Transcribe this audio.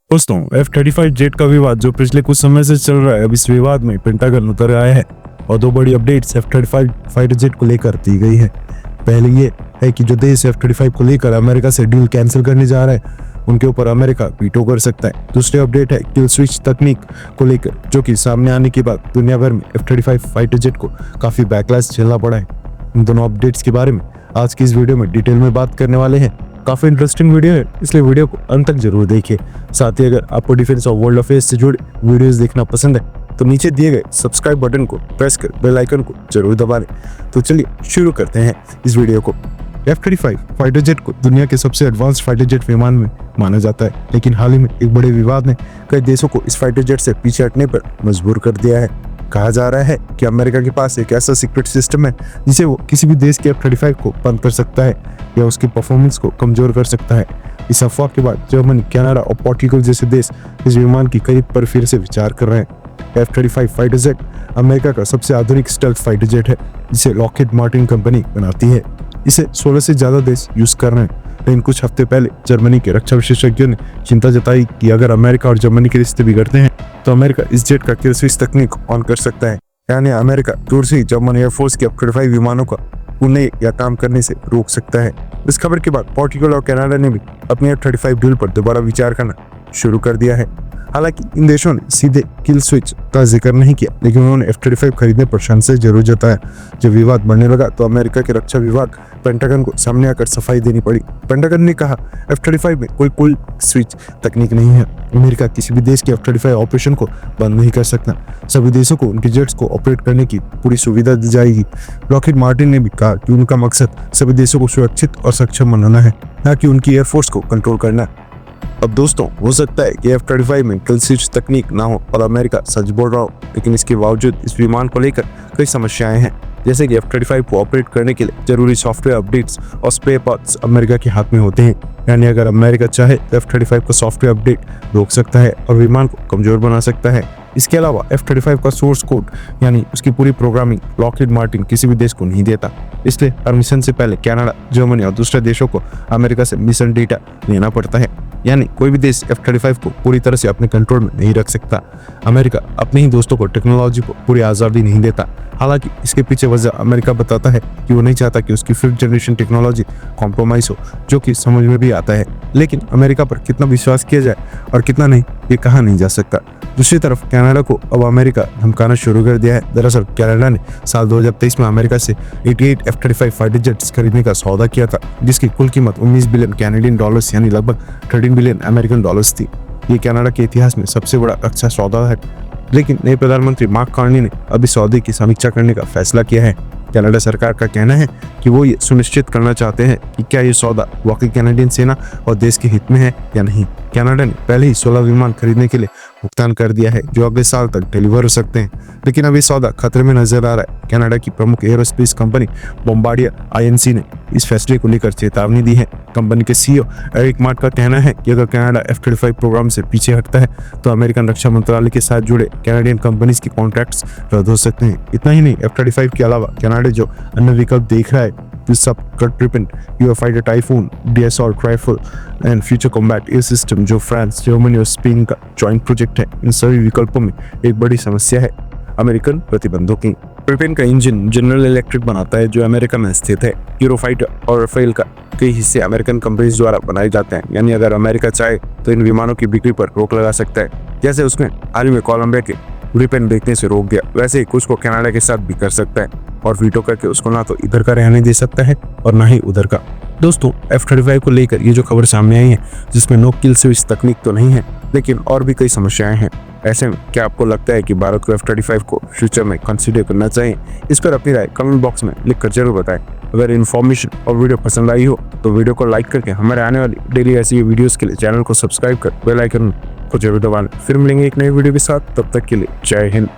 दोस्तों F-35 jet का विवाद जो पिछले कुछ समय से चल रहा है, अब इस विवाद में पेंटागन उतर आया है और दो बड़ी अपडेट्स F-35 फाइटर जेट को लेकर दी गई है। पहले ये है कि जो देश F-35 को लेकर अमेरिका से डील कैंसिल करने जा रहा है उनके ऊपर अमेरिका वीटो कर सकता है। दूसरी अपडेट है किल स्विच तकनीक को लेकर, जो कि सामने आने के बाद दुनिया भर में F-35 फाइटर जेट को काफी बैकलैश झेलना पड़ा है। इन दोनों अपडेट्स के बारे में आज की इस वीडियो में डिटेल में बात करने वाले हैं। काफी इंटरेस्टिंग वीडियो है, इसलिए वीडियो को अंत तक जरूर देखिए। साथ ही अगर आपको डिफेंस और वर्ल्ड अफेयर्स से जुड़े वीडियोस देखना पसंद है तो नीचे दिए गए सब्सक्राइब बटन को प्रेस कर बेल आइकन को जरूर दबा लें। तो चलिए शुरू करते हैं इस वीडियो को। F-35 फाइटर जेट को दुनिया के सबसे एडवांस फाइटर जेट विमान में माना जाता है, लेकिन हाल ही में एक बड़े विवाद ने कई देशों को इस फाइटर जेट से पीछे हटने पर मजबूर कर दिया है। कहा जा रहा है कि अमेरिका के पास एक ऐसा सीक्रेट सिस्टम है जिसे वो किसी भी देश के F-35 को बंद कर सकता है या उसकी परफॉर्मेंस को कमजोर कर सकता है। इस अफवाह के बाद जर्मनी, कनाडा और पोर्टुगल जैसे देश इस विमान की खरीद पर फिर से विचार कर रहे हैं। F-35 फाइटर जेट अमेरिका का सबसे आधुनिक स्टेल्थ फाइटर जेट है जिसे लॉकहीड मार्टिन कंपनी बनाती है। इसे 16 से ज्यादा देश यूज कर रहे हैं, लेकिन कुछ हफ्ते पहले जर्मनी के रक्षा विशेषज्ञों ने चिंता जताई कि अगर अमेरिका और जर्मनी के रिश्ते बिगड़ते हैं तो अमेरिका इस जेट का किल स्विच तकनीक ऑन कर सकता है, यानी अमेरिका दूर से ही जर्मन एयरफोर्स के F-35 विमानों का उड़ने या काम करने से रोक सकता है। इस खबर के बाद पोर्टुगल और कनाडा ने भी अपने F-35 डील पर दोबारा विचार करना शुरू कर दिया है। हालांकि इन देशों ने सीधे किल स्विच का जिक्र नहीं किया, लेकिन उन्होंने F-35 खरीदने पर संशय जरूर जताया। जब विवाद बढ़ने लगा तो अमेरिका के रक्षा विभाग पेंटागन को सामने आकर सफाई देनी पड़ी। पेंटागन ने कहा F-35 में कोई किल स्विच तकनीक नहीं है। अमेरिका किसी भी देश के F-35 ऑपरेशन को बंद नहीं कर सकता। सभी देशों को उनके जेट्स को ऑपरेट करने की पूरी सुविधा दी जाएगी। लॉकहीड मार्टिन ने भी कहा कि उनका मकसद सभी देशों को सुरक्षित और सक्षम बनाना है, न कि उनकी एयरफोर्स को कंट्रोल करना। अब दोस्तों, हो सकता है कि F-35 में किल स्विच तकनीक ना हो और अमेरिका सच बोल रहा हो, लेकिन इसके बावजूद इस विमान को लेकर कई समस्याएं हैं, जैसे कि F-35 को ऑपरेट करने के लिए जरूरी सॉफ्टवेयर अपडेट्स और स्पेयर पार्ट्स अमेरिका के हाथ में होते हैं। यानी अगर अमेरिका चाहे तो F-35 का सॉफ्टवेयर अपडेट रोक सकता है और विमान को कमजोर बना सकता है। इसके अलावा F-35 का सोर्स कोड यानी उसकी पूरी प्रोग्रामिंग लॉकहीड मार्टिन किसी भी देश को नहीं देता, इसलिए हर मिशन से पहले कनाडा, जर्मनी और दूसरे देशों को अमेरिका से मिशन डेटा लेना पड़ता है। यानी कोई भी देश F-35 को पूरी तरह से अपने कंट्रोल में नहीं रख सकता। अमेरिका अपने ही दोस्तों को टेक्नोलॉजी को पूरी आज़ादी नहीं देता। हालांकि इसके पीछे वजह अमेरिका बताता है कि वो नहीं चाहता कि उसकी 5th जनरेशन टेक्नोलॉजी कॉम्प्रोमाइज हो, जो कि समझ में भी आता है। लेकिन अमेरिका पर कितना विश्वास किया जाए और कितना नहीं, ये कहा नहीं जा सकता। दूसरी तरफ कनाडा को अब अमेरिका धमकाना शुरू कर दिया है। दरअसल कनाडा ने साल 2023 में अमेरिका से 88 F-35 फाइटर जेट्स खरीदने का सौदा किया था, जिसकी कुल कीमत 19 बिलियन कैनेडियन डॉलर्स यानी लगभग 13 बिलियन अमेरिकन डॉलर्स थी। ये कनाडा के इतिहास में सबसे बड़ा रक्षा सौदा है। लेकिन नए प्रधानमंत्री मार्क कार्नी ने अभी सौदे की समीक्षा करने का फैसला किया है। कनाडा सरकार का कहना है कि वो ये सुनिश्चित करना चाहते हैं कि क्या ये सौदा वाकई कैनेडियन सेना और देश के हित में है या नहीं। कनाडा ने पहले ही 16 विमान खरीदने के लिए भुगतान कर दिया है, जो अगले साल तक डिलीवर हो सकते हैं, लेकिन अभी सौदा खतरे में नजर आ रहा है। कनाडा की प्रमुख एयरोस्पेस कंपनी बोम्बार्डियर INC ने इस फैसले को लेकर चेतावनी दी है। कंपनी के CEO एरिक मार्ट का कहना है कि अगर कनाडा F-35 प्रोग्राम से पीछे हटता है तो अमेरिकन रक्षा मंत्रालय के साथ जुड़े कैनेडियन कंपनीज के कॉन्ट्रैक्ट्स रद्द हो सकते हैं। इतना ही नहीं, F-35 के अलावा कनाडा जो अन्य विकल्प देख रहा है, trippin', Eurofighter Typhoon, D-Assault rifle and future combat air system, जो फ्रांस, जर्मनी और स्पेन का जॉइंट प्रोजेक्ट है, इन सभी विकल्पों में एक बड़ी समस्या है अमेरिकन प्रतिबंधों की। ट्रिपन का इंजन जनरल इलेक्ट्रिक बनाता है, जो अमेरिका में स्थित है। यूरोफाइटर और राफेल का कई हिस्से अमेरिकन कंपनीज द्वारा बनाए जाते हैं। यानी अगर अमेरिका चाहे तो इन विमानों की बिक्री पर रोक लगा सकता है, जैसे उसने हाल ही में कोलंबिया के ग्रिपेन बेचने से रोक दिया, वैसे ही कुछ को कनाडा के साथ भी कर सकता है और वीटो करके उसको ना तो इधर का रहने दे सकता है और ना ही उधर का। दोस्तों, F-35 को लेकर ये जो खबर सामने आई है, जिसमें नो किल स्विच तकनीक तो नहीं है, लेकिन और भी कई समस्याएं हैं। ऐसे में क्या आपको लगता है कि भारत को F-35 को फ्यूचर में कंसीडर करना चाहिए? इस पर अपनी राय कमेंट बॉक्स में लिखकर जरूर बताएं। अगर इन्फॉर्मेशन और वीडियो पसंद आई हो तो वीडियो को लाइक करके हमारे आने वाली डेली ऐसी वीडियोस के लिए चैनल को सब्सक्राइब कर बेल आइकन को जरूर दबाएं। फिर मिलेंगे एक नई वीडियो के साथ, तब तक के लिए जय हिंद।